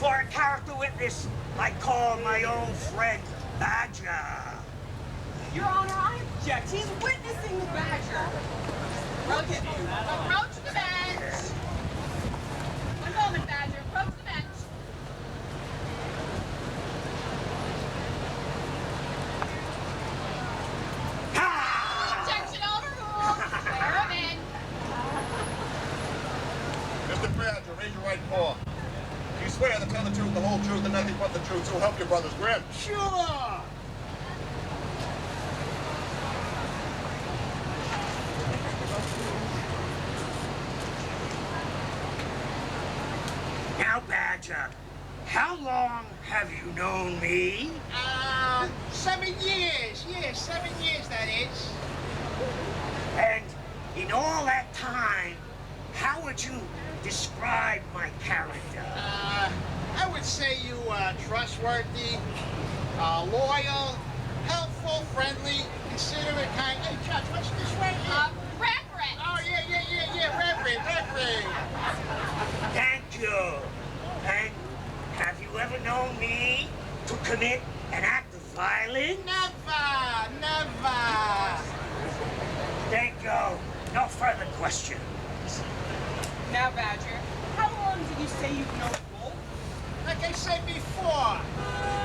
For a character witness, I call my old friend Badger. Your Honor, I object. He's witnessing the Badger. Approach the bench. One moment, Badger. Approach the bench. Objection overruled. Swear him in. Mr. Badger, raise your right paw. You swear to tell the truth, the whole truth, and nothing but the truth, so help your brothers Grimm. Sure. Now, Badger, how long have you known me? 7 years. Yeah, 7 years, that is. And in all that time, how would you describe my character? I would say you trustworthy, loyal, helpful, friendly, considerate, kind. Hey, Judge, what's this right here? Reverend. Oh, yeah, Reverend. Thank you. And have you ever known me to commit an act of violence? Never. Thank you. No further questions. Now, Badger, how long did you say you've known Wolf? Like I said before,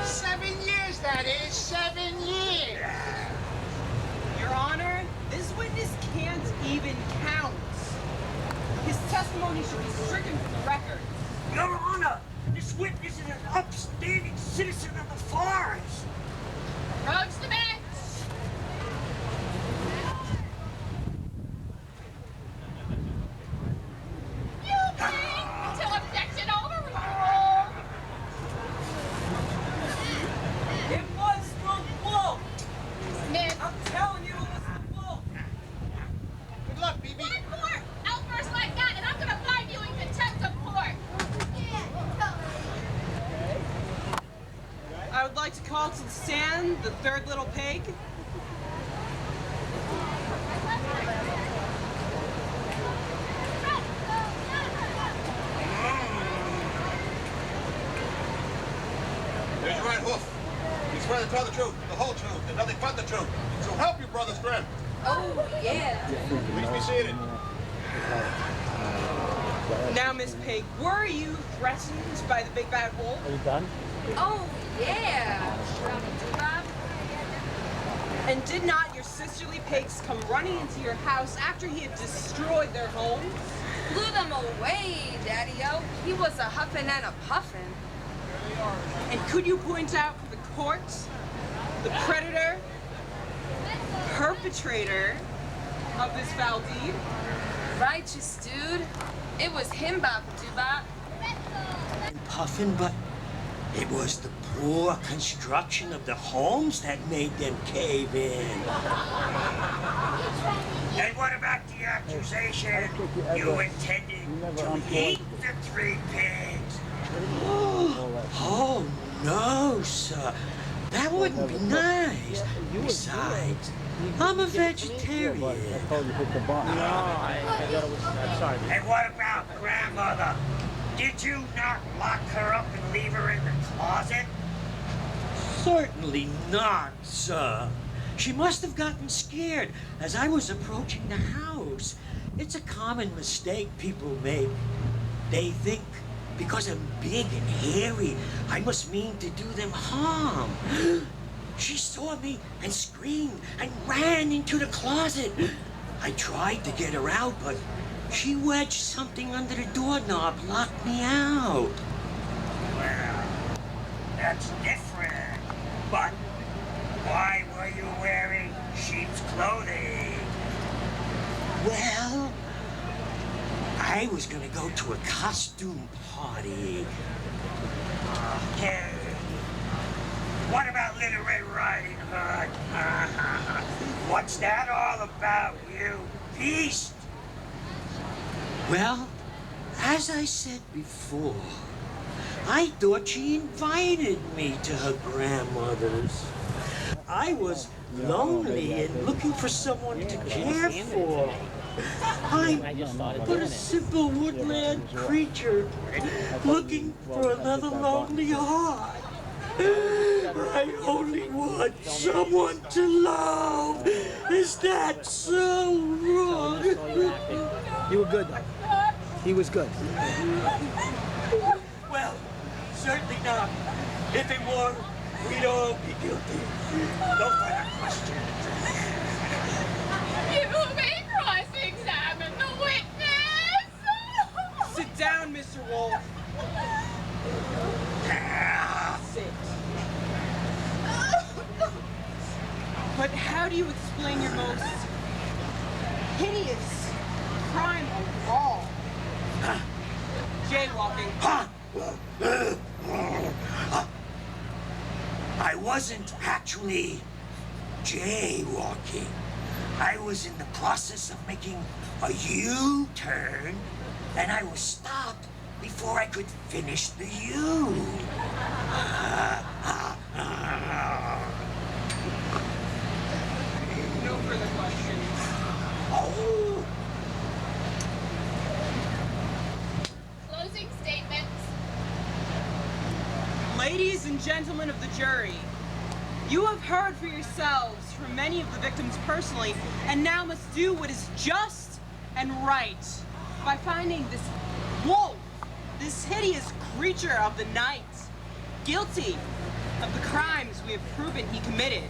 7 years, that is, 7 years. Your Honor, this witness can't even count. His testimony should be stricken from the record. Your Honor, this witness is an upstanding citizen of the forest. Approach the bench. You plead until objection overruled. It was the Wolf! Smith. I'm telling you, it was the Wolf! Good luck, BB. One more outburst like that, and I'm gonna find you in contempt of court. I would like to call to the stand the third little pig. Here's your right hoof. You swear to tell the truth, the whole truth, and nothing but the truth, so help your brothers Grimm. Oh, yeah. Please be seated. Now, Miss Pig, were you threatened by the big bad wolf? Are you done? Oh, yeah. And did not your sisterly pigs come running into your house after he had destroyed their homes? Blew them away, Daddy-O. He was a huffin' and a puffin'. And could you point out for the court the predator, perpetrator of this foul deed? Righteous dude. It was him, Bop Dubop. And Puffin, but it was the poor construction of the homes that made them cave in. And what about the accusation you intended to eat the 3 pigs? Oh, no, sir. That wouldn't be nice. Besides, I'm a vegetarian. I told you hit the button. No, I'm sorry. And what about grandmother? Did you not lock her up and leave her in the closet? Certainly not, sir. She must have gotten scared as I was approaching the house. It's a common mistake people make. They think because I'm big and hairy, I must mean to do them harm. She saw me and screamed and ran into the closet. I tried to get her out, but she wedged something under the doorknob, locked me out. Well, that's different. But why were you wearing sheep's clothing? Well, I was gonna go to a costume party. Okay. What about Little Red Riding Hood? What's that all about, you beast? Well, as I said before, I thought she invited me to her grandmother's. I was lonely and looking for someone to care for. I'm I just started but doing a it. simple woodland creature looking for another lonely heart. I only want someone to love. Is that so wrong? Saw you acting. You were good though. He was good. Well, certainly not. If it were, we'd all be guilty. No further questions. You may cross-examine the witness. Sit down, Mr. Wolf. Sit. But how do you explain your most hideous crime of all? Jaywalking. I wasn't actually jaywalking. I was in the process of making a U-turn, and I was stopped before I could finish the U. No further questions. Oh. Closing statements. Ladies and gentlemen of the jury, you have heard for yourselves from many of the victims personally, and now must do what is just and right by finding this wolf, this hideous creature of the night, guilty of the crimes we have proven he committed.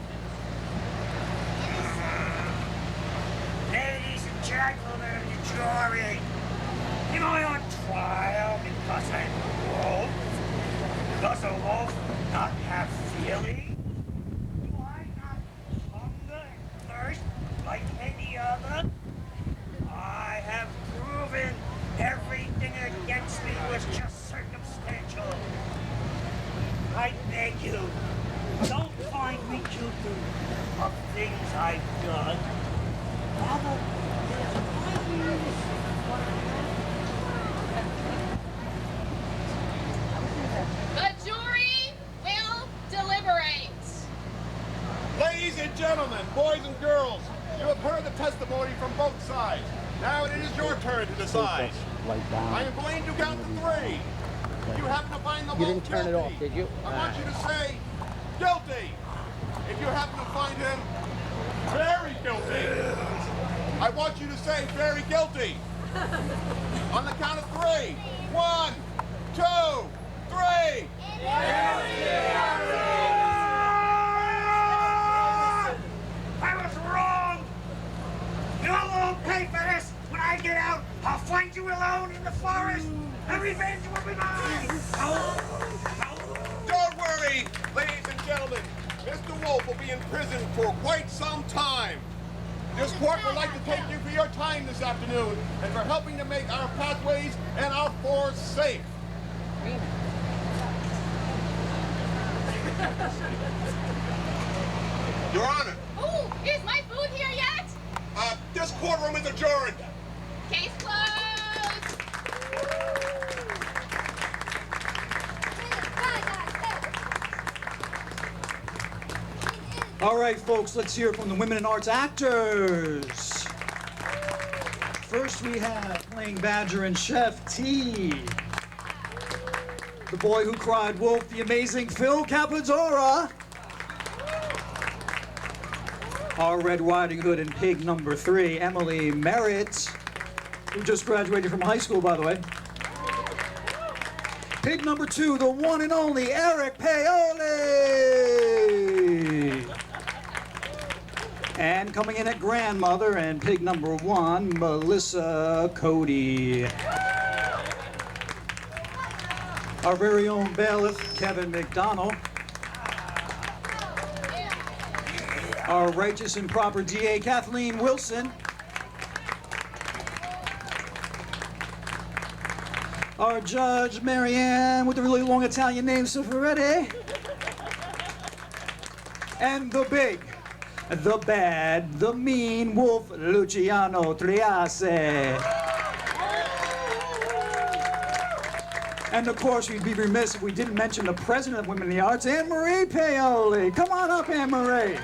Ladies and gentlemen of the jury, am I on trial because I'm a wolf? Does a wolf not have feelings? Do I not hunger and thirst like any other? I have proven everything against me was just circumstantial. I beg you, don't find me guilty of things I've done. Rather, The jury will deliberate. Ladies and gentlemen, boys and girls, you have heard the testimony from both sides. Now it is your turn to decide. Like down. I am going to count to 3. If you happen to find the You wolf didn't turn it guilty, off, did you? I want you to say guilty. If you happen to find him very guilty, I want you to say very guilty. On the count of 3. 1, 2, 3. I was wrong! You won't pay for this! When I get out, I'll find you alone in the forest! And revenge will be mine! Don't worry, ladies and gentlemen. Mr. Wolf will be in prison for quite some time. This court would like to thank you for your time this afternoon and for helping to make our pathways and our forests safe. Your Honor, Ooh, is my food here yet? this courtroom is adjourned. Case closed. All right, folks, let's hear from the Women in Arts actors. First, we have playing Badger and Chef T. The boy who cried wolf, the amazing Phil Capozzora. Our Red Riding Hood and Pig number 3, Emily Merritt, who just graduated from high school, by the way. Pig number 2, the one and only Eric Paoli. And coming in at grandmother and pig number 1, Melissa Cody. Our very own bailiff, Kevin McDonald. Our righteous and proper DA, Kathleen Wilson. Our judge, Marianne, with the really long Italian name, Cifaretti. And the big, the bad, the mean wolf, Luciano Triasse. And of course, we'd be remiss if we didn't mention the president of Women in the Arts, Anne Marie Paoli. Come on up, Anne Marie.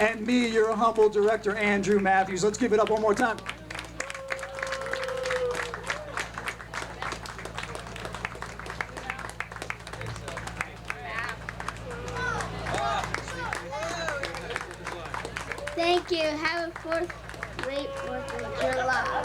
and me, your humble director, Andrew Matthews. Let's give it up one more time. Thank you. Have a great 4th of July.